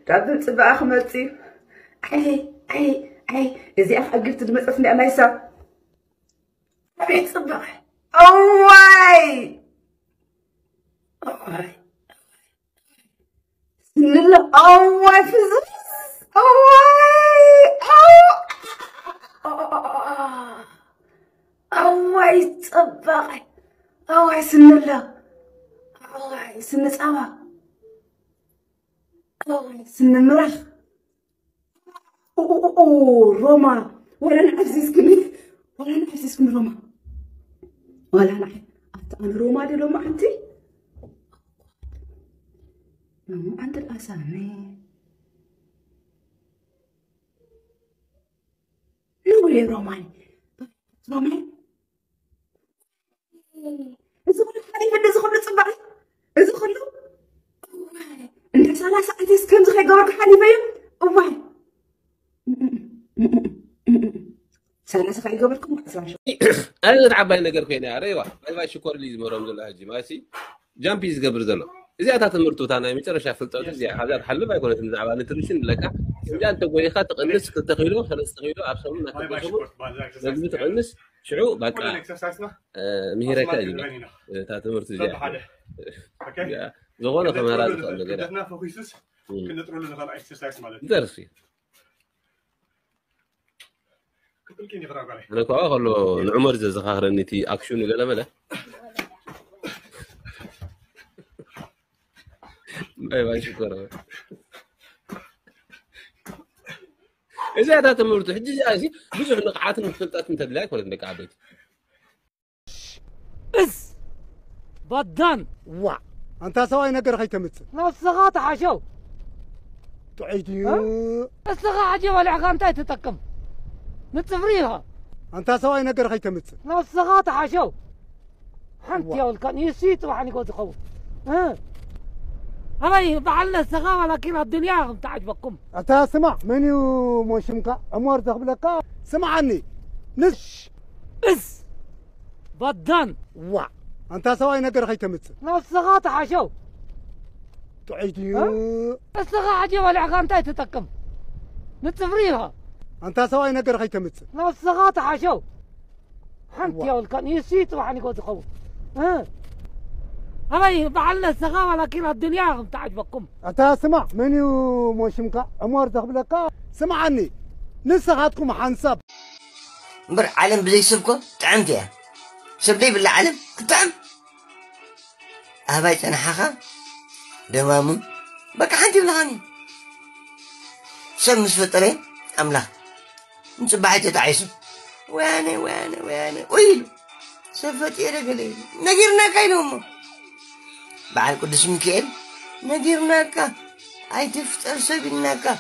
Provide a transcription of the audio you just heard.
تعدل صباح خمتي اي ازي اخ قلت دمصفني انا يسا بيت صباح اوي لا اوي فزز اوي صباح اوي سنلا اوي سن صباح اوي سن مرخ روما ولا نعزيزكني روما ولا نحن أنا روما دي روما أنت الأسامي لولي روماني إذا خلو حليفة إذا خلو صباحي إذا خلو أنت ثلاثة أنت كم زخي قبرك حليفة أوه ثلاثة خي قبركم أنا أتعب أنا نجار كيني أريوا باي شكر لي زمرهم زل هجي ماشي جامبيز قبر زلوا إذا أتات المرتو تانا ميتر شافلت إذا هذا حل ما يكون تنزع على نترشين لك إذا أنت قوي تقنس تتخيلوا خلاص تخيلوا أبصرون لازم تقنس شعو بقى مهيرة كذي تات المرتو جا زغونا كمان راد قلنا كده دفنا فوكيسوس كنا تقول لنا طلع اكسرسايز مالتي درسي كل يضرب عليه أنا كوا خلوا العمر زخاخر النتي أكشن ولا ملا باي شكرا إذا هذا تمرت حجي جالسي بيجي في نقعات المختلطات من تدلاك ولا تنك عبيت بس بدن وا أنت سواي نقر خي تمت نفسها حشو تعيدي نفسها حشو ولا عقامتها تتقم نتصفريها أنت سواي نقر خي تمت نفسها حشو حنت يا ولكن يسيت وحني قلت خوف هاي بعلنا السخاوة لكن الدنيا تعجبكم أنت سمع منيو موشمك أمور تقبلك سمع عني نش بس بدن وا أنت سواي نقر خي تمت نفسها حشو تعيدي نفسها حشو ولا عقامتها تتقم نتصفريها أنت سواي نقر خي تمت نفسها حشو حنت يا ولكن يسيت وحني قلت خوف هاي بعلنا السخاوة لكن الدنيا تعجبكم أنت سمع منيو موشمك أمور تقبلك سمع عني نسخاتكم حنسب بر علم بزي سبكو تعمت يا سبلي بالله علم كتعم أبايت أنا حقا دوامو بك حنتي بلغاني سب مسفطرين أملاك نسبحت تعيسو وانا ويلو سفت يا رجلي نجرنا كاينهم بعد قدس ميكائيل نجرناك أي تفتر سبيناك